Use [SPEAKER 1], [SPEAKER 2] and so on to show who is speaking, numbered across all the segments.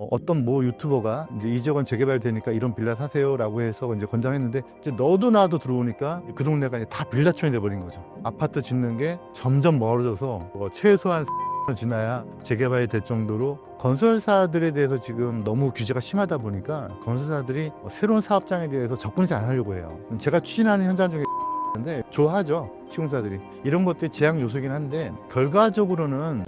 [SPEAKER 1] 어떤 모 유튜버가 이제 이 지역은 재개발되니까 이런 빌라 사세요라고 해서 이제 권장했는데 이제 너도 나도 들어오니까 그 동네가 이제 다 빌라촌이 돼버린 거죠. 아파트 짓는 게 점점 멀어져서 최소한 지나야 재개발이 될 정도로 건설사들에 대해서 지금 너무 규제가 심하다 보니까 건설사들이 새로운 사업장에 대해서 접근을 잘 안 하려고 해요. 제가 추진하는 현장 중에 근데 좋아하죠, 시공사들이. 이런 것들이 제약 요소긴 한데 결과적으로는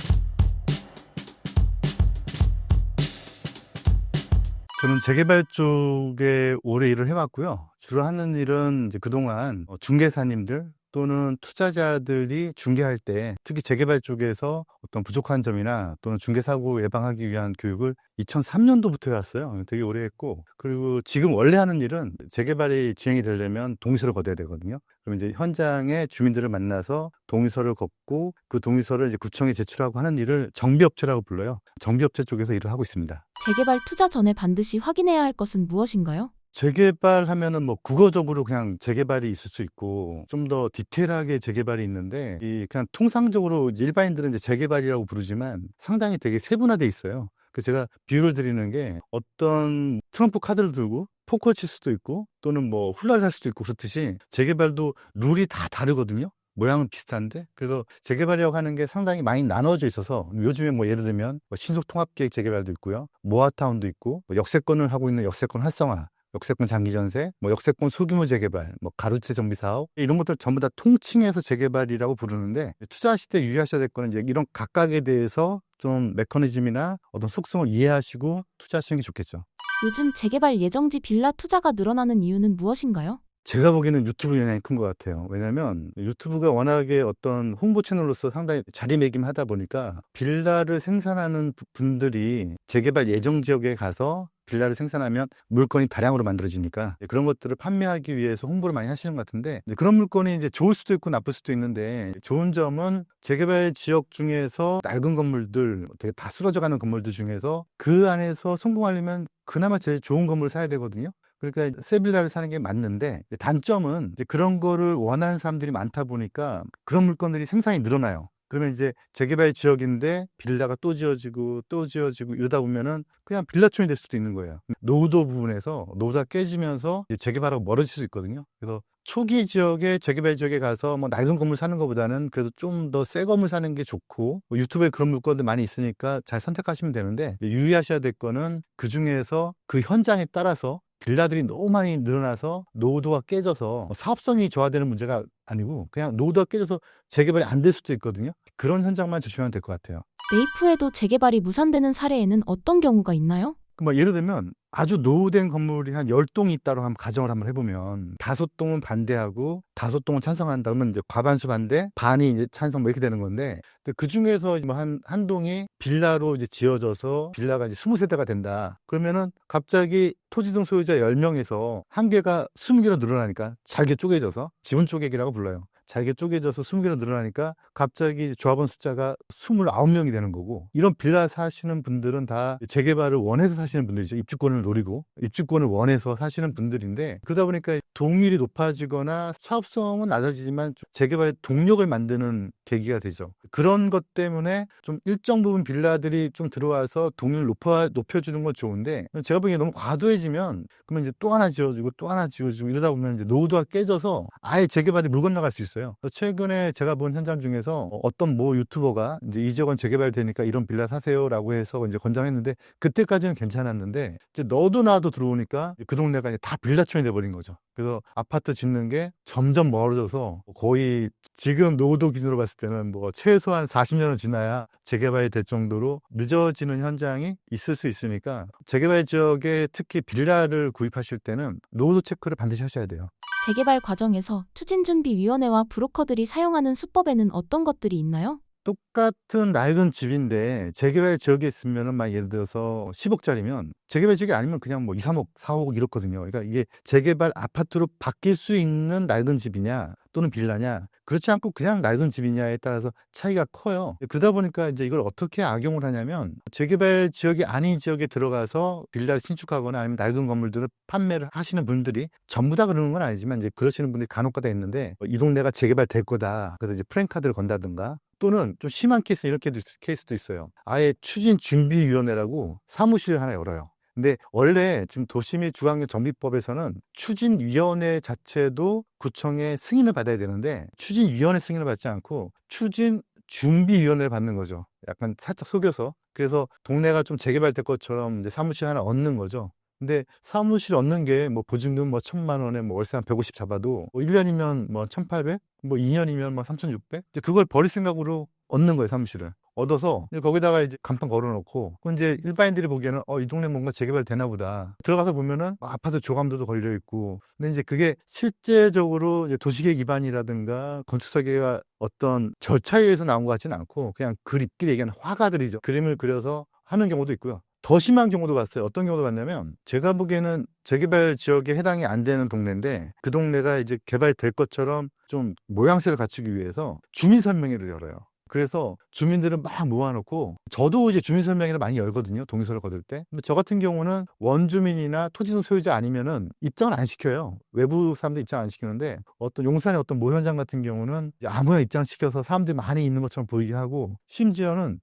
[SPEAKER 1] 저는 재개발 쪽에 오래 일을 해왔고요. 주로 하는 일은 이제 그동안 중개사님들 또는 투자자들이 중개할 때 특히 재개발 쪽에서 어떤 부족한 점이나 또는 중개사고 예방하기 위한 교육을 2003년도부터 해왔어요. 되게 오래 했고, 그리고 지금 원래 하는 일은 재개발이 진행이 되려면 동의서를 거둬야 되거든요. 그럼 이제 현장에 주민들을 만나서 동의서를 걷고 그 동의서를 이제 구청에 제출하고 하는 일을 정비업체라고 불러요. 정비업체 쪽에서 일을 하고 있습니다.
[SPEAKER 2] 재개발 투자 전에 반드시 확인해야 할 것은 무엇인가요?
[SPEAKER 1] 재개발하면은 국어적으로 그냥 재개발이 있을 수 있고 좀 더 디테일하게 재개발이 있는데 그냥 통상적으로 일반인들은 이제 재개발이라고 부르지만 상당히 되게 세분화돼 있어요. 그래서 제가 비유를 드리는 게 어떤 트럼프 카드를 들고 포커 칠 수도 있고 또는 훌라를 할 수도 있고 그렇듯이 재개발도 룰이 다 다르거든요. 모양은 비슷한데 그래서 재개발이라고 하는 게 상당히 많이 나눠져 있어서 요즘에 예를 들면 신속통합계획 재개발도 있고요. 모아타운도 있고 역세권을 하고 있는 역세권 활성화 역세권 장기전세, 역세권 소규모 재개발, 가로채 정비 사업 이런 것들 전부 다 통칭해서 재개발이라고 부르는데 투자하실 때 유의하셔야 될 거는 이제 이런 각각에 대해서 좀 메커니즘이나 어떤 속성을 이해하시고 투자하시는 게 좋겠죠.
[SPEAKER 2] 요즘 재개발 예정지 빌라 투자가 늘어나는 이유는 무엇인가요?
[SPEAKER 1] 제가 보기에는 유튜브 영향이 큰 것 같아요. 왜냐하면 유튜브가 워낙에 어떤 홍보 채널로서 상당히 자리매김하다 보니까 빌라를 생산하는 분들이 재개발 예정 지역에 가서 빌라를 생산하면 물건이 다량으로 만들어지니까 그런 것들을 판매하기 위해서 홍보를 많이 하시는 것 같은데 그런 물건이 이제 좋을 수도 있고 나쁠 수도 있는데 좋은 점은 재개발 지역 중에서 낡은 건물들 되게 다 쓰러져가는 건물들 중에서 그 안에서 성공하려면 그나마 제일 좋은 건물을 사야 되거든요. 그러니까 새 빌라를 사는 게 맞는데 단점은 이제 그런 거를 원하는 사람들이 많다 보니까 그런 물건들이 생산이 늘어나요. 그러면 이제 재개발 지역인데 빌라가 또 지어지고 또 지어지고 이러다 보면은 그냥 빌라촌이 될 수도 있는 거예요. 노후도 부분에서 노후가 깨지면서 재개발하고 멀어질 수 있거든요. 그래서 초기 지역에 재개발 지역에 가서 낡은 건물 사는 것보다는 그래도 좀 더 새 건물 사는 게 좋고 유튜브에 그런 물건들 많이 있으니까 잘 선택하시면 되는데 유의하셔야 될 거는 그 중에서 그 현장에 따라서 빌라들이 너무 많이 늘어나서 노후도가 깨져서 사업성이 저하되는 문제가 아니고 그냥 노후도가 깨져서 재개발이 안 될 수도 있거든요. 그런 현장만 조심하면 될 것 같아요.
[SPEAKER 2] 매입 후에도 재개발이 무산되는 사례에는 어떤 경우가 있나요?
[SPEAKER 1] 예를 들면 아주 노후된 건물이 한 10동이 있다고 한번 가정을 한번 해보면 5동은 반대하고 5동은 찬성한다 그러면 이제 과반수 반대, 반이 이제 찬성 이렇게 되는 건데 그 중에서 한 동이 빌라로 이제 지어져서 빌라가 이제 20세대가 된다. 그러면은 갑자기 토지등 소유자 10명에서 한 개가 20개로 늘어나니까 잘게 쪼개져서 지분 쪼개기라고 불러요. 잘게 쪼개져서 20개로 늘어나니까 갑자기 조합원 숫자가 29명이 되는 거고 이런 빌라 사시는 분들은 다 재개발을 원해서 사시는 분들이죠. 입주권을 노리고 입주권을 원해서 사시는 분들인데 그러다 보니까 동률이 높아지거나 사업성은 낮아지지만 재개발의 동력을 만드는 계기가 되죠. 그런 것 때문에 좀 일정 부분 빌라들이 좀 들어와서 동률을 높여주는 건 좋은데 제가 보기에 너무 과도해지면 그러면 이제 또 하나 지어주고 또 하나 지어주고 이러다 보면 이제 노후도가 깨져서 아예 재개발이 물 건너갈 수 있어요. 최근에 제가 본 현장 중에서 어떤 모 유튜버가 이제 이 지역은 재개발되니까 이런 빌라 사세요라고 해서 이제 권장했는데 그때까지는 괜찮았는데 이제 너도 나도 들어오니까 그 동네가 이제 다 빌라촌이 돼버린 거죠. 그래서 아파트 짓는 게 점점 멀어져서 거의 지금 노후도 기준으로 봤을 때는 최소한 40년은 지나야 재개발이 될 정도로 늦어지는 현장이 있을 수 있으니까 재개발 지역에 특히 빌라를 구입하실 때는 노후도 체크를 반드시 하셔야 돼요.
[SPEAKER 2] 재개발 과정에서 추진준비위원회와 브로커들이 사용하는 수법에는 어떤 것들이 있나요?
[SPEAKER 1] 똑같은 낡은 집인데 재개발 지역에 있으면은 예를 들어서 10억짜리면 재개발 지역이 아니면 그냥 2, 3억, 4억 이렇거든요. 그러니까 이게 재개발 아파트로 바뀔 수 있는 낡은 집이냐 또는 빌라냐 그렇지 않고 그냥 낡은 집이냐에 따라서 차이가 커요. 그러다 보니까 이제 이걸 어떻게 악용을 하냐면 재개발 지역이 아닌 지역에 들어가서 빌라를 신축하거나 아니면 낡은 건물들을 판매를 하시는 분들이 전부 다 그러는 건 아니지만 이제 그러시는 분들이 간혹가다 있는데 이 동네가 재개발 될 거다. 그래서 이제 프랜카드를 건다든가 또는 좀 심한 케이스 이렇게 케이스도 있어요. 아예 추진준비위원회라고 사무실을 하나 열어요. 근데 원래 지금 도시및 주거환경 정비법에서는 추진위원회 자체도 구청의 승인을 받아야 되는데 추진위원회 승인을 받지 않고 추진준비위원회를 받는 거죠. 약간 살짝 속여서. 그래서 동네가 좀 재개발될 것처럼 이제 사무실 하나 얻는 거죠. 근데 사무실 얻는 게 뭐 보증금 뭐 1,000만 원에 뭐 월세 한 150 잡아도 뭐 1년이면 뭐 1,800, 뭐 2년이면 뭐 3,600. 이제 그걸 버릴 생각으로 얻는 거예요, 사무실을. 얻어서 이제 거기다가 이제 간판 걸어놓고 그건 이제 일반인들이 보기에는 이 동네 뭔가 재개발 되나 보다. 들어가서 보면은 아파트 조감도도 걸려 있고. 근데 이제 그게 실제적으로 이제 도시계획 위반이라든가 건축설계가 어떤 절차에 의해서 나온 것 같지는 않고 그냥 그립끼리 얘기하는 화가들이죠. 그림을 그려서 하는 경우도 있고요. 더 심한 경우도 봤어요. 어떤 경우도 봤냐면 제가 보기에는 재개발 지역에 해당이 안 되는 동네인데 그 동네가 이제 개발될 것처럼 좀 모양새를 갖추기 위해서 주민설명회를 열어요. 그래서 주민들은 막 모아놓고 저도 이제 주민설명회를 많이 열거든요. 동의서를 거둘 때. 근데 저 같은 경우는 원주민이나 토지소 소유자 아니면은 입장을 안 시켜요. 외부 사람들 입장 안 시키는데 어떤 용산의 어떤 모 현장 같은 경우는 아무나 입장시켜서 사람들이 많이 있는 것처럼 보이게 하고 심지어는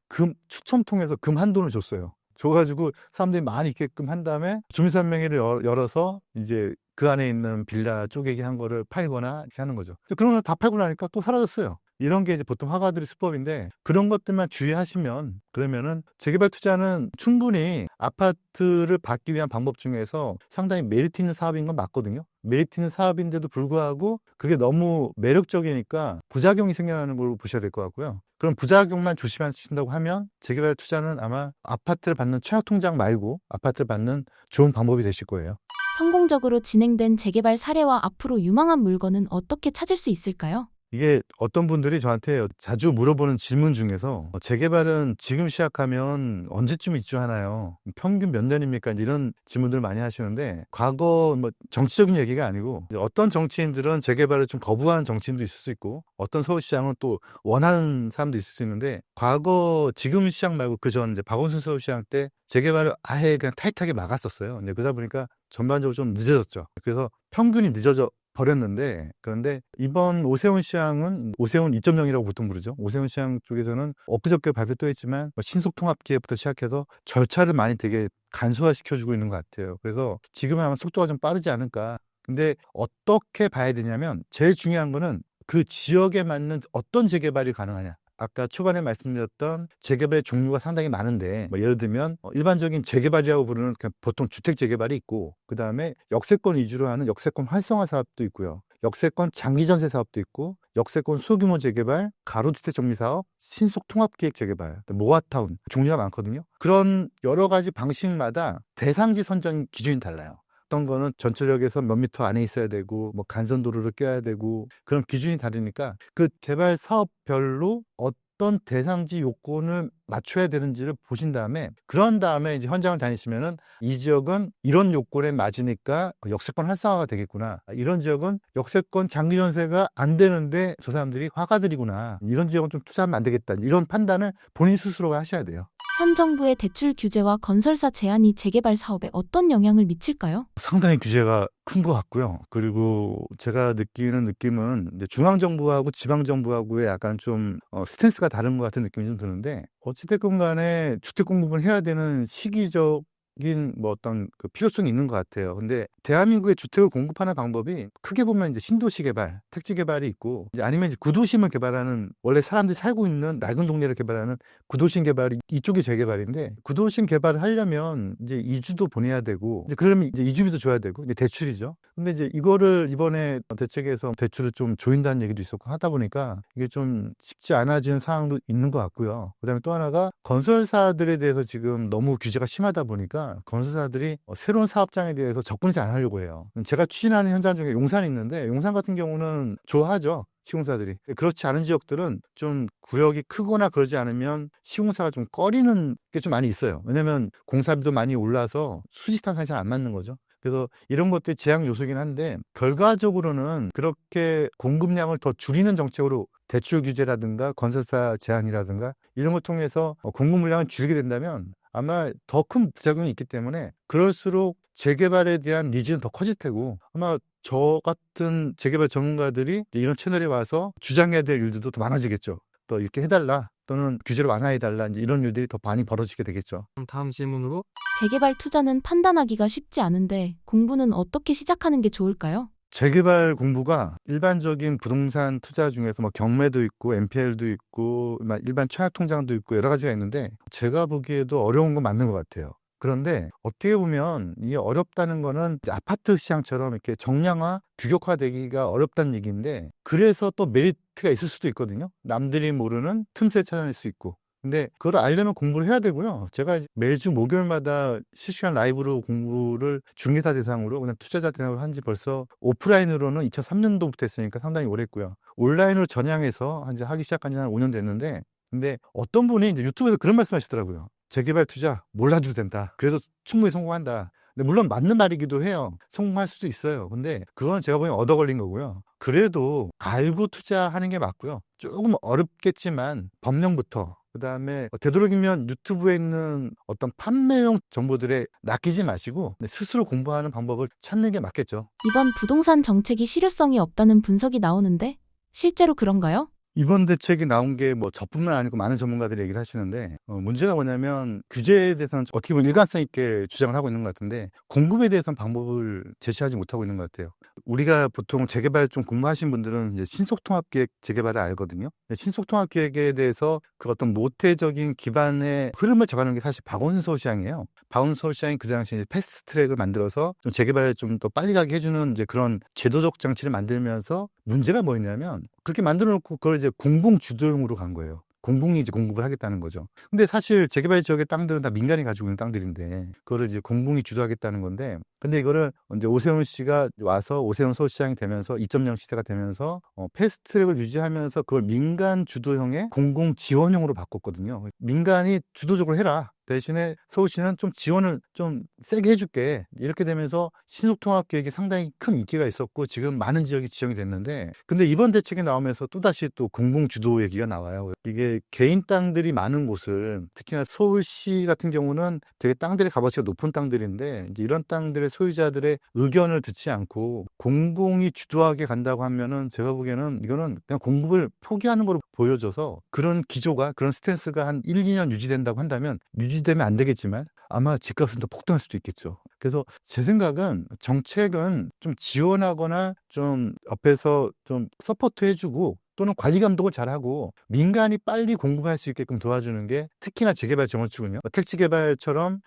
[SPEAKER 1] 추첨 통해서 금 한돈을 줬어요. 줘가지고 사람들이 많이 있게끔 한 다음에 주민설명회를 열어서 이제 그 안에 있는 빌라 쪼개기 한 거를 팔거나 이렇게 하는 거죠. 그런 거 다 팔고 나니까 또 사라졌어요. 이런 게 이제 보통 화가들의 수법인데 그런 것들만 주의하시면 그러면은 재개발 투자는 충분히 아파트를 받기 위한 방법 중에서 상당히 메리트 있는 사업인 건 맞거든요. 메리트 있는 사업인데도 불구하고 그게 너무 매력적이니까 부작용이 생겨나는 걸로 보셔야 될 것 같고요. 그럼 부작용만 조심하신다고 하면 재개발 투자는 아마 아파트를 받는 청약 통장 말고 아파트를 받는 좋은 방법이 되실 거예요.
[SPEAKER 2] 성공적으로 진행된 재개발 사례와 앞으로 유망한 물건은 어떻게 찾을 수 있을까요?
[SPEAKER 1] 이게 어떤 분들이 저한테 자주 물어보는 질문 중에서 재개발은 지금 시작하면 언제쯤 입주하나요? 평균 몇 년입니까? 이런 질문들을 많이 하시는데 과거 뭐 정치적인 얘기가 아니고 어떤 정치인들은 재개발을 좀 거부하는 정치인도 있을 수 있고 어떤 서울시장은 또 원하는 사람도 있을 수 있는데 과거 지금 시장 말고 그전 이제 박원순 서울시장 때 재개발을 아예 그냥 타이트하게 막았었어요. 그러다 보니까 전반적으로 좀 늦어졌죠. 그래서 평균이 늦어져 버렸는데 그런데 이번 오세훈 시장은 오세훈 2.0이라고 보통 부르죠. 오세훈 시장 쪽에서는 엊그저께 발표도 했지만 신속통합기획부터 시작해서 절차를 많이 되게 간소화시켜주고 있는 것 같아요. 그래서 지금은 아마 속도가 좀 빠르지 않을까. 근데 어떻게 봐야 되냐면 제일 중요한 거는 그 지역에 맞는 어떤 재개발이 가능하냐. 아까 초반에 말씀드렸던 재개발의 종류가 상당히 많은데 뭐 예를 들면 일반적인 재개발이라고 부르는 그냥 보통 주택 재개발이 있고 그 다음에 역세권 위주로 하는 역세권 활성화 사업도 있고요. 역세권 장기전세 사업도 있고 역세권 소규모 재개발, 가로주택 정비사업, 신속통합기획 재개발, 모아타운 종류가 많거든요. 그런 여러 가지 방식마다 대상지 선정 기준이 달라요. 어떤 거는 전철역에서 몇 미터 안에 있어야 되고 뭐 간선도로를 껴야 되고 그런 기준이 다르니까 그 개발 사업별로 어떤 대상지 요건을 맞춰야 되는지를 보신 다음에 그런 다음에 이제 현장을 다니시면은 이 지역은 이런 요건에 맞으니까 역세권 활성화가 되겠구나. 이런 지역은 역세권 장기 전세가 안 되는데 저 사람들이 화가들이구나. 이런 지역은 좀 투자하면 안 되겠다. 이런 판단을 본인 스스로가 하셔야 돼요.
[SPEAKER 2] 현 정부의 대출 규제와 건설사 제한이 재개발 사업에 어떤 영향을 미칠까요?
[SPEAKER 1] 상당히 규제가 큰 것 같고요. 그리고 제가 느끼는 느낌은 이제 중앙정부하고 지방정부하고의 약간 좀 스탠스가 다른 것 같은 느낌이 좀 드는데 어찌됐건 간에 주택 공급을 해야 되는 시기적 뭐 어떤 그 필요성이 있는 것 같아요. 근데 대한민국의 주택을 공급하는 방법이 크게 보면 이제 신도시 개발, 택지 개발이 있고 이제 아니면 이제 구도심을 개발하는 원래 사람들이 살고 있는 낡은 동네를 개발하는 구도심 개발이 이쪽이 재개발인데 구도심 개발을 하려면 이제 이주도 보내야 되고 이제 그러면 이제 이주비도 줘야 되고 이제 대출이죠. 근데 이제 이거를 이번에 대책에서 대출을 좀 조인다는 얘기도 있었고 하다 보니까 이게 좀 쉽지 않아지는 상황도 있는 것 같고요. 그다음에 또 하나가 건설사들에 대해서 지금 너무 규제가 심하다 보니까 건설사들이 새로운 사업장에 대해서 접근하지 않으려고 해요. 제가 추진하는 현장 중에 용산이 있는데 용산 같은 경우는 좋아하죠. 시공사들이. 그렇지 않은 지역들은 좀 구역이 크거나 그러지 않으면 시공사가 좀 꺼리는 게 좀 많이 있어요. 왜냐면 공사비도 많이 올라서 수지타산이 잘 안 맞는 거죠. 그래서 이런 것들이 제약 요소긴 한데 결과적으로는 그렇게 공급량을 더 줄이는 정책으로 대출 규제라든가 건설사 제한이라든가 이런 걸 통해서 공급 물량을 줄이게 된다면 아마 더 큰 부작용이 있기 때문에 그럴수록 재개발에 대한 니즈는 더 커질 테고 아마 저 같은 재개발 전문가들이 이런 채널에 와서 주장해야 될 일들도 더 많아지겠죠. 또 이렇게 해달라 또는 규제를 완화해달라 이제 이런 일들이 더 많이 벌어지게 되겠죠.
[SPEAKER 3] 그럼 다음 질문으로
[SPEAKER 2] 재개발 투자는 판단하기가 쉽지 않은데 공부는 어떻게 시작하는 게 좋을까요?
[SPEAKER 1] 재개발 공부가 일반적인 부동산 투자 중에서 뭐 경매도 있고 NPL도 있고 일반 청약통장도 있고 여러 가지가 있는데 제가 보기에도 어려운 건 맞는 것 같아요. 그런데 어떻게 보면 이게 어렵다는 거는 이제 아파트 시장처럼 이렇게 정량화, 규격화되기가 어렵다는 얘기인데 그래서 또 메리트가 있을 수도 있거든요. 남들이 모르는 틈새 찾아낼 수 있고. 근데 그걸 알려면 공부를 해야 되고요. 제가 매주 목요일마다 실시간 라이브로 공부를 중개사 대상으로 그냥 투자자 대상으로 한 지 벌써 오프라인으로는 2003년도부터 했으니까 상당히 오래 했고요. 온라인으로 전향해서 이제 하기 시작한 지는 한 5년 됐는데 근데 어떤 분이 이제 유튜브에서 그런 말씀 하시더라고요. 재개발 투자 몰라도 된다. 그래서 충분히 성공한다. 근데 물론 맞는 말이기도 해요. 성공할 수도 있어요. 근데 그건 제가 보기엔 얻어 걸린 거고요. 그래도 알고 투자하는 게 맞고요. 조금 어렵겠지만 법령부터 그다음에 되도록이면 유튜브에 있는 어떤 판매용 정보들에 낚이지 마시고 스스로 공부하는 방법을 찾는 게 맞겠죠.
[SPEAKER 2] 이번 부동산 정책이 실효성이 없다는 분석이 나오는데 실제로 그런가요?
[SPEAKER 1] 이번 대책이 나온 게 뭐 저뿐만 아니고 많은 전문가들이 얘기를 하시는데 문제가 뭐냐면 규제에 대해서는 어떻게 보면 일관성 있게 주장을 하고 있는 것 같은데 공급에 대해서는 방법을 제시하지 못하고 있는 것 같아요. 우리가 보통 재개발 좀 근무하신 분들은 이제 신속통합기획 재개발을 알거든요. 신속통합기획에 대해서 그 어떤 모태적인 기반의 흐름을 잡아놓은 게 사실 박원순 서울시장이에요. 박원순 서울시장이 그 당시에 패스트트랙을 만들어서 좀 재개발을 좀 더 빨리 가게 해주는 이제 그런 제도적 장치를 만들면서 문제가 뭐였냐면 그렇게 만들어 놓고 그걸 이제 공공 주도용으로 간 거예요. 공공이 이제 공급을 하겠다는 거죠. 근데 사실 재개발 지역의 땅들은 다 민간이 가지고 있는 땅들인데 그거를 이제 공공이 주도하겠다는 건데 근데 이거를 이제 오세훈 씨가 와서 오세훈 서울시장이 되면서 2.0 시대가 되면서 패스트트랙을 유지하면서 그걸 민간 주도형의 공공 지원형으로 바꿨거든요. 민간이 주도적으로 해라. 대신에 서울시는 좀 지원을 좀 세게 해줄게. 이렇게 되면서 신속통합계획이 상당히 큰 인기가 있었고 지금 많은 지역이 지정이 됐는데 근데 이번 대책이 나오면서 또다시 또 공공주도 얘기가 나와요. 이게 개인 땅들이 많은 곳을 특히나 서울시 같은 경우는 되게 땅들의 값어치가 높은 땅들인데 이제 이런 땅들의 소유자들의 의견을 듣지 않고 공공이 주도하게 간다고 하면은 제가 보기에는 이거는 그냥 공급을 포기하는 걸로 보여져서 그런 기조가 그런 스탠스가 한 1, 2년 유지된다고 한다면 유지되면 안 되겠지만 아마 집값은 더 폭등할 수도 있겠죠. 그래서 제 생각은 정책은 좀 지원하거나 좀 옆에서 좀 서포트 해주고 또는 관리 감독을 잘하고 민간이 빨리 공급할 수 있게끔 도와주는 게 특히나 재개발 재건축은요. 택지개발처럼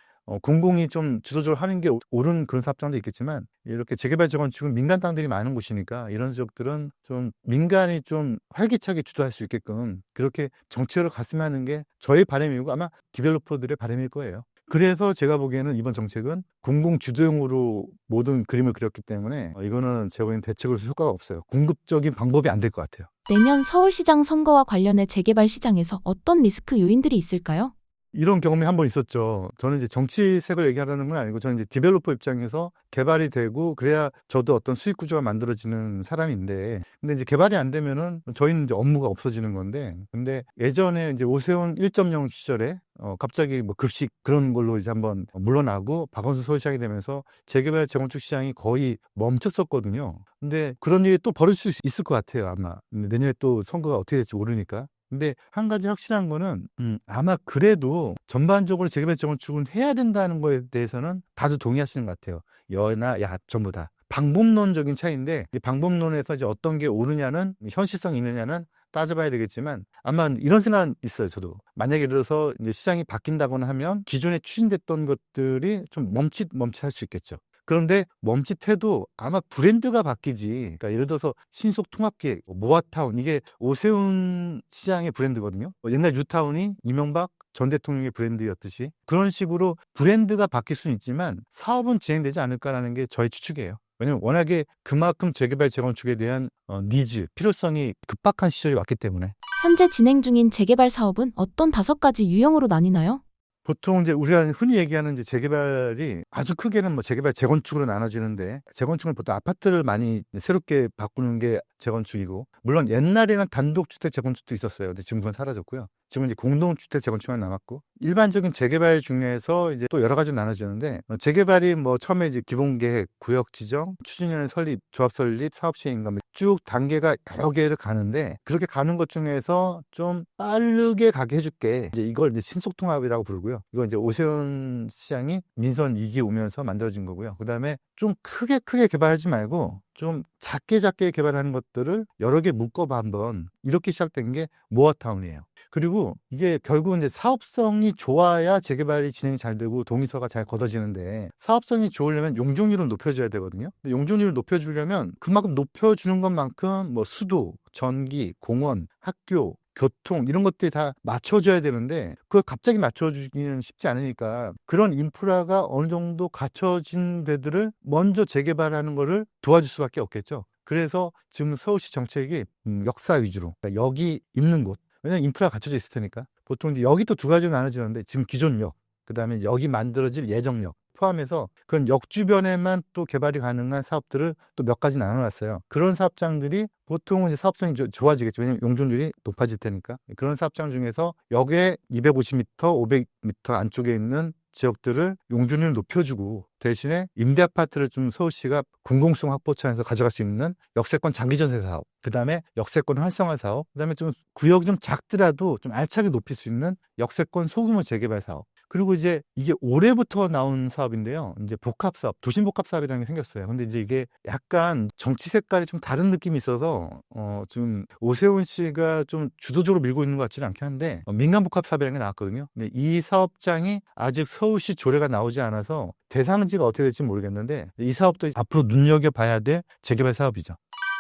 [SPEAKER 1] 공공이 좀 주도적으로 하는 게 옳은 그런 사업장도 있겠지만 이렇게 재개발 재건축은 민간 땅들이 많은 곳이니까 이런 지역들은 좀 민간이 좀 활기차게 주도할 수 있게끔 그렇게 정책으로 갔으면 하는 게 저의 바람이고 아마 디벨로퍼들의 바람일 거예요. 그래서 제가 보기에는 이번 정책은 공공 주도형으로 모든 그림을 그렸기 때문에 이거는 제가 보기에는 대책으로서 효과가 없어요. 공급적인 방법이 안 될 것 같아요.
[SPEAKER 2] 내년 서울시장 선거와 관련해 재개발 시장에서 어떤 리스크 요인들이 있을까요?
[SPEAKER 1] 이런 경험이 한 번 있었죠. 저는 이제 정치색을 얘기하려는 건 아니고 저는 이제 디벨로퍼 입장에서 개발이 되고 그래야 저도 어떤 수익 구조가 만들어지는 사람인데 근데 이제 개발이 안 되면은 저희는 이제 업무가 없어지는 건데 근데 예전에 이제 오세훈 1.0 시절에 갑자기 뭐 급식 그런 걸로 이제 한번 물러나고 박원순 서울시장이 되면서 재개발 재건축 시장이 거의 멈췄었거든요. 근데 그런 일이 또 벌어질 수 있을 것 같아요, 아마. 근데 내년에 또 선거가 어떻게 될지 모르니까. 근데 한 가지 확실한 거는 아마 그래도 전반적으로 재개발 재건축은 해야 된다는 거에 대해서는 다들 동의하시는 것 같아요. 여나 야 전부 다. 방법론적인 차이인데 이 방법론에서 이제 어떤 게 옳으냐는 현실성이 있느냐는 따져봐야 되겠지만 아마 이런 생각은 있어요. 저도 만약에 예를 들어서 이제 시장이 바뀐다거나 하면 기존에 추진됐던 것들이 좀 멈칫할 수 있겠죠. 그런데 멈칫해도 아마 브랜드가 바뀌지. 그러니까 예를 들어서 신속통합기획, 모아타운 이게 오세훈 시장의 브랜드거든요. 옛날 뉴타운이 이명박 전 대통령의 브랜드였듯이 그런 식으로 브랜드가 바뀔 수는 있지만 사업은 진행되지 않을까라는 게 저의 추측이에요. 왜냐면 워낙에 그만큼 재개발 재건축에 대한 니즈, 필요성이 급박한 시절이 왔기 때문에.
[SPEAKER 2] 현재 진행 중인 재개발 사업은 어떤 5가지 유형으로 나뉘나요?
[SPEAKER 1] 보통 이제 우리가 흔히 얘기하는 이제 재개발이 아주 크게는 뭐 재개발 재건축으로 나눠지는데 재건축은 보통 아파트를 많이 새롭게 바꾸는 게 재건축이고 물론 옛날에는 단독주택 재건축도 있었어요. 근데 지금 그건 사라졌고요. 지금 이제 공동주택 재건축만 남았고 일반적인 재개발 중에서 이제 또 여러 가지로 나눠지는데, 재개발이 뭐 처음에 이제 기본 계획, 구역 지정, 추진위원회 설립, 조합 설립, 사업 시행인가 쭉 단계가 여러 개를 가는데, 그렇게 가는 것 중에서 좀 빠르게 가게 해줄게. 이제 이걸 이제 신속통합이라고 부르고요. 이거 이제 오세훈 시장이 민선 2기 오면서 만들어진 거고요. 그 다음에 좀 크게 개발하지 말고 좀 작게 개발하는 것들을 여러 개 묶어봐 한번. 이렇게 시작된 게 모아타운이에요. 그리고 이게 결국은 이제 사업성이 좋아야 재개발이 진행이 잘 되고 동의서가 잘 걷어지는데, 사업성이 좋으려면 용적률을 높여줘야 되거든요. 근데 용적률을 높여주려면 그만큼 높여주는 것만큼 뭐 수도, 전기, 공원, 학교, 교통 이런 것들이 다 맞춰줘야 되는데, 그걸 갑자기 맞춰주기는 쉽지 않으니까 그런 인프라가 어느 정도 갖춰진 데들을 먼저 재개발하는 거를 도와줄 수밖에 없겠죠. 그래서 지금 서울시 정책이 역사 위주로, 그러니까 여기 있는 곳, 왜냐면 인프라가 갖춰져 있을 테니까. 보통 이제 여기 또 두 가지로 나눠지는데, 지금 기존 역, 그 다음에 여기 만들어질 예정역 포함해서 그런 역 주변에만 또 개발이 가능한 사업들을 또 몇 가지 나눠놨어요. 그런 사업장들이 보통은 이제 사업성이 좋아지겠죠. 왜냐면 용적률이 높아질 테니까. 그런 사업장 중에서 역에 250m, 500m 안쪽에 있는 지역들을 용적률을 높여주고, 대신에 임대 아파트를 좀 서울시가 공공성 확보 차원에서 가져갈 수 있는 역세권 장기 전세 사업, 그 다음에 역세권 활성화 사업, 그 다음에 좀 구역이 좀 작더라도 좀 알차게 높일 수 있는 역세권 소규모 재개발 사업. 그리고 이제 이게 올해부터 나온 사업인데요. 이제 복합사업, 도심복합사업이라는 게 생겼어요. 근데 이제 이게 약간 정치 색깔이 좀 다른 느낌이 있어서 좀 오세훈 씨가 좀 주도적으로 밀고 있는 것 같지는 않긴 한데, 민간복합사업이라는 게 나왔거든요. 근데 이 사업장이 아직 서울시 조례가 나오지 않아서 대상지가 어떻게 될지 모르겠는데, 이 사업도 앞으로 눈여겨봐야 될 재개발 사업이죠.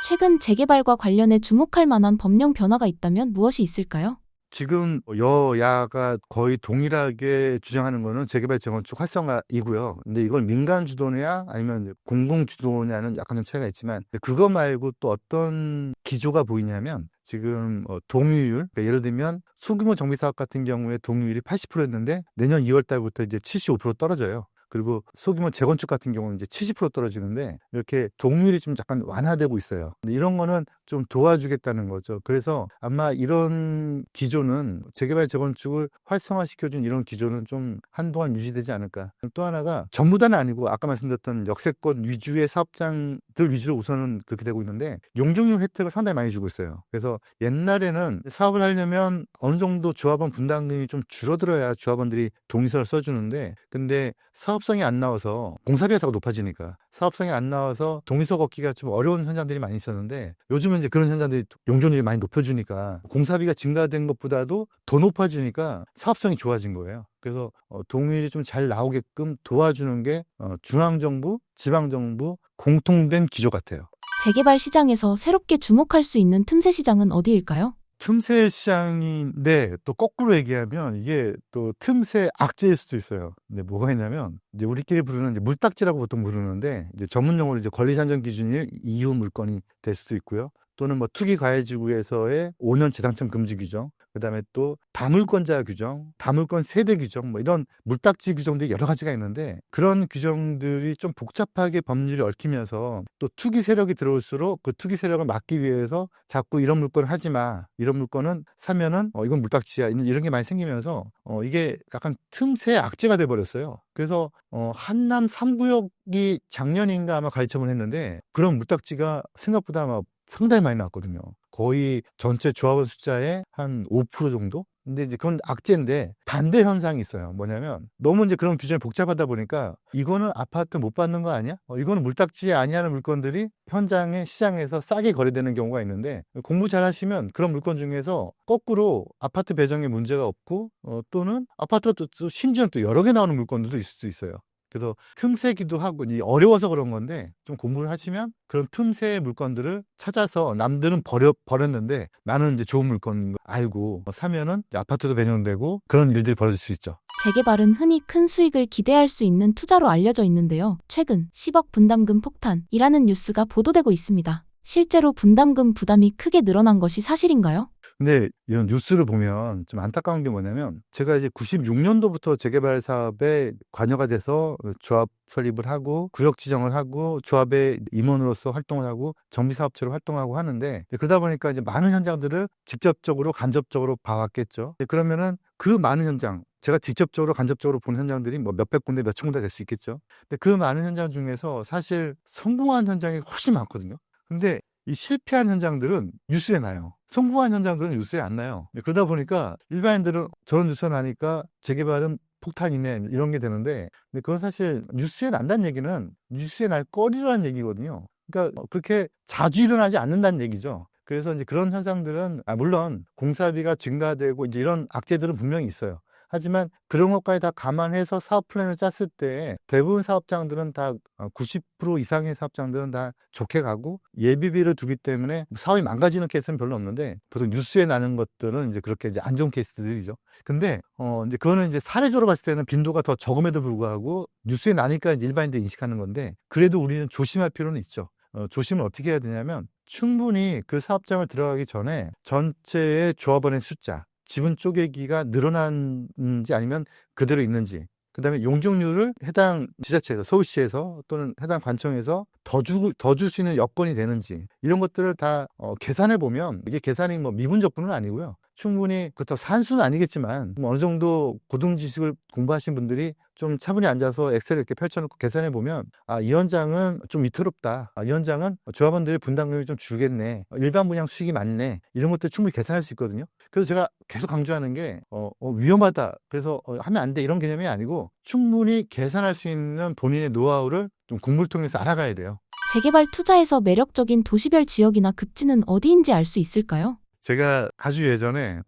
[SPEAKER 2] 최근 재개발과 관련해 주목할 만한 법령 변화가 있다면 무엇이 있을까요?
[SPEAKER 1] 지금 여야가 거의 동일하게 주장하는 거는 재개발 재건축 활성화이고요. 근데 이걸 민간 주도냐 아니면 공공 주도냐는 약간 좀 차이가 있지만, 그거 말고 또 어떤 기조가 보이냐면, 지금 동의율, 그러니까 예를 들면 소규모 정비 사업 같은 경우에 동의율이 80%였는데 내년 2월 달부터 이제 75% 떨어져요. 그리고 소규모 재건축 같은 경우는 이제 70% 떨어지는데, 이렇게 동률이 좀 약간 완화되고 있어요. 근데 이런 거는 좀 도와주겠다는 거죠. 그래서 아마 이런 기조는, 재개발 재건축을 활성화시켜준 이런 기조는 좀 한동안 유지되지 않을까. 또 하나가 전부 다는 아니고, 아까 말씀드렸던 역세권 위주의 사업장들 위주로 우선은 그렇게 되고 있는데, 용적률 혜택을 상당히 많이 주고 있어요. 그래서 옛날에는 사업을 하려면 어느 정도 조합원 분담금이 좀 줄어들어야 조합원들이 동의서를 써주는데, 근데 사업성이 안 나와서, 공사비 회사가 높아지니까 사업성이 안 나와서 동의서 걷기가 좀 어려운 현장들이 많이 있었는데, 요즘은 이제 그런 현장들이 용적률이 많이 높여주니까 공사비가 증가된 것보다도 더 높아지니까 사업성이 좋아진 거예요. 그래서 동의율이 좀 잘 나오게끔 도와주는 게 중앙정부, 지방정부 공통된 기조 같아요.
[SPEAKER 2] 재개발 시장에서 새롭게 주목할 수 있는 틈새 시장은 어디일까요?
[SPEAKER 1] 틈새 시장인데, 또 거꾸로 얘기하면 이게 또 틈새 악재일 수도 있어요. 근데 뭐가 있냐면, 이제 우리끼리 부르는 이제 물딱지라고 보통 부르는데, 이제 전문 용어로 이제 권리산정 기준일 이후 물건이 될 수도 있고요. 또는 뭐 투기과해지구에서의 5년 재당첨 금지 규정, 그다음에 또 다물권자 규정, 다물권 세대 규정, 뭐 이런 물딱지 규정들이 여러 가지가 있는데, 그런 규정들이 좀 복잡하게 법률이 얽히면서 또 투기 세력이 들어올수록 그 투기 세력을 막기 위해서 자꾸 이런 물건을 하지 마, 이런 물건은 사면은 이건 물딱지야, 이런 게 많이 생기면서 이게 약간 틈새 악재가 돼 버렸어요. 그래서 한남 3구역이 작년인가 아마 가이첨을 했는데, 그런 물딱지가 생각보다 아마 상당히 많이 나왔거든요. 거의 전체 조합원 숫자의 한 5% 정도? 근데 이제 그건 악재인데, 반대 현상이 있어요. 뭐냐면, 너무 이제 그런 규정이 복잡하다 보니까 이거는 아파트 못 받는 거 아니야? 이거는 물딱지 아니냐는 물건들이 현장에, 시장에서 싸게 거래되는 경우가 있는데, 공부 잘 하시면 그런 물건 중에서 거꾸로 아파트 배정에 문제가 없고, 또는 아파트가 또 심지어 또 여러 개 나오는 물건들도 있을 수 있어요. 그래서 틈새기도 하고, 어려워서 그런 건데, 좀 공부를 하시면 그런 틈새 물건들을 찾아서, 남들은 버렸는데 나는 이제 좋은 물건인 거 알고 사면은 아파트도 배정되고, 그런 일들이 벌어질 수 있죠.
[SPEAKER 2] 재개발은 흔히 큰 수익을 기대할 수 있는 투자로 알려져 있는데요. 최근 10억 분담금 폭탄이라는 뉴스가 보도되고 있습니다. 실제로 분담금 부담이 크게 늘어난 것이 사실인가요?
[SPEAKER 1] 근데 이런 뉴스를 보면 좀 안타까운 게 뭐냐면 제가 이제 96년도부터 재개발 사업에 관여가 돼서 조합 설립을 하고 구역 지정을 하고 조합의 임원으로서 활동을 하고 정비사업체로 활동하고 하는데 그러다 보니까 이제 많은 현장들을 직접적으로 간접적으로 봐왔겠죠. 그러면은 그 많은 현장 제가 직접적으로 간접적으로 본 현장들이 뭐 몇백 군데 몇천 군데 될 수 있겠죠. 근데 그 많은 현장 중에서 사실 성공한 현장이 훨씬 많거든요. 근데 이 실패한 현장들은 뉴스에 나요. 성공한 현장들은 뉴스에 안 나요. 그러다 보니까 일반인들은 저런 뉴스가 나니까 재개발은 폭탄이네 이런 게 되는데 근데 그건 사실 뉴스에 난다는 얘기는 뉴스에 날 거리라는 얘기거든요. 그러니까 그렇게 자주 일어나지 않는다는 얘기죠. 그래서 이제 그런 현상들은 물론 공사비가 증가되고 이제 이런 악재들은 분명히 있어요. 하지만 그런 것까지 다 감안해서 사업 플랜을 짰을 때 대부분 사업장들은 다 90% 이상의 사업장들은 다 좋게 가고 예비비를 두기 때문에 사업이 망가지는 케이스는 별로 없는데 보통 뉴스에 나는 것들은 이제 그렇게 이제 안 좋은 케이스들이죠. 근데 이제 그거는 이제 사례적으로 봤을 때는 빈도가 더 적음에도 불구하고 뉴스에 나니까 이제 일반인들이 인식하는 건데 그래도 우리는 조심할 필요는 있죠. 조심을 어떻게 해야 되냐면 충분히 그 사업장을 들어가기 전에 전체의 조합원의 숫자 지분 쪼개기가 늘어났는지 아니면 그대로 있는지 그다음에 용적률을 해당 지자체에서 서울시에서 또는 해당 관청에서 더 줄 수 있는 여건이 되는지 이런 것들을 다 계산해 보면 이게 계산이 뭐 미분적분은 아니고요. 충분히 그렇다고 산수는 아니겠지만 어느 정도 고등 지식을 공부하신 분들이 좀 차분히 앉아서 엑셀을 이렇게 펼쳐놓고 계산해 보면 이 현장은 좀 위태롭다. 이 현장은 조합원들의 분담금이 좀 줄겠네. 일반 분양 수익이 많네. 이런 것들 충분히 계산할 수 있거든요. 그래서 제가 계속 강조하는 게 위험하다. 그래서 하면 안 돼. 이런 개념이 아니고 충분히 계산할 수 있는 본인의 노하우를 좀 공부를 통해서 알아가야 돼요.
[SPEAKER 2] 재개발 투자에서 매력적인 도시별 지역이나 급지는 어디인지 알 수 있을까요?
[SPEAKER 1] 제가 아주 예전에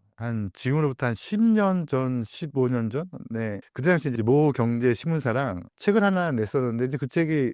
[SPEAKER 1] 지금으로부터 한 10년 전, 15년 전? 네. 그때 당시 이제 모 경제 신문사랑 책을 하나 냈었는데, 이제 그 책이,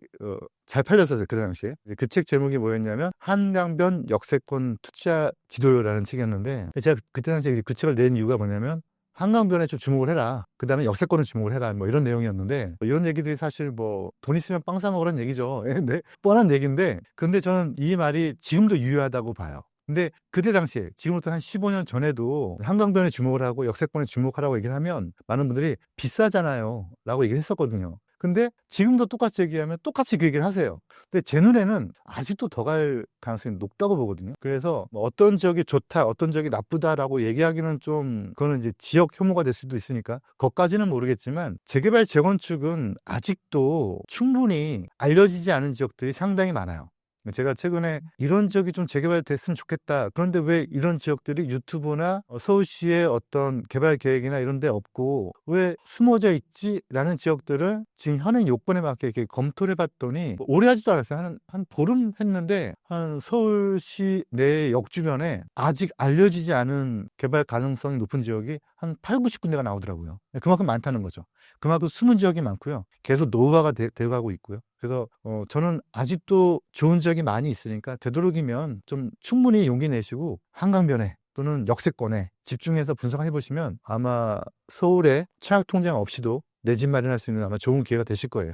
[SPEAKER 1] 잘 팔렸었어요. 그 당시에. 그 책 제목이 뭐였냐면, 한강변 역세권 투자 지도요라는 책이었는데, 제가 그때 당시에 그 책을 낸 이유가 뭐냐면, 한강변에 좀 주목을 해라. 그 다음에 역세권을 주목을 해라. 뭐 이런 내용이었는데, 이런 얘기들이 사실 뭐, 돈 있으면 빵 사 먹으라는 얘기죠. 네. 뻔한 얘기인데, 근데 저는 이 말이 지금도 유효하다고 봐요. 근데 그때 당시에 지금부터 한 15년 전에도 한강변에 주목을 하고 역세권에 주목하라고 얘기를 하면 많은 분들이 비싸잖아요 라고 얘기를 했었거든요. 근데 지금도 똑같이 얘기하면 똑같이 그 얘기를 하세요. 근데 제 눈에는 아직도 더 갈 가능성이 높다고 보거든요. 그래서 뭐 어떤 지역이 좋다, 어떤 지역이 나쁘다라고 얘기하기는 좀 그거는 이제 지역 혐오가 될 수도 있으니까 그것까지는 모르겠지만 재개발 재건축은 아직도 충분히 알려지지 않은 지역들이 상당히 많아요. 제가 최근에 이런 지역이 좀 재개발됐으면 좋겠다. 그런데 왜 이런 지역들이 유튜브나 서울시의 어떤 개발 계획이나 이런 데 없고 왜 숨어져 있지? 라는 지역들을 지금 현행 요건에 맞게 이렇게 검토를 해봤더니 오래 하지도 않았어요. 한 보름 했는데 한 서울시 내 역주변에 아직 알려지지 않은 개발 가능성이 높은 지역이 한 8, 90군데가 나오더라고요. 그만큼 많다는 거죠. 그만큼 숨은 지역이 많고요. 계속 노후화가 되어가고 있고요. 그래서 저는 아직도 좋은 지역이 많이 있으니까 되도록이면 좀 충분히 용기 내시고 한강변에 또는 역세권에 집중해서 분석해 보시면 아마 서울에 청약 통장 없이도 내 집 마련할 수 있는 아마 좋은 기회가 되실 거예요.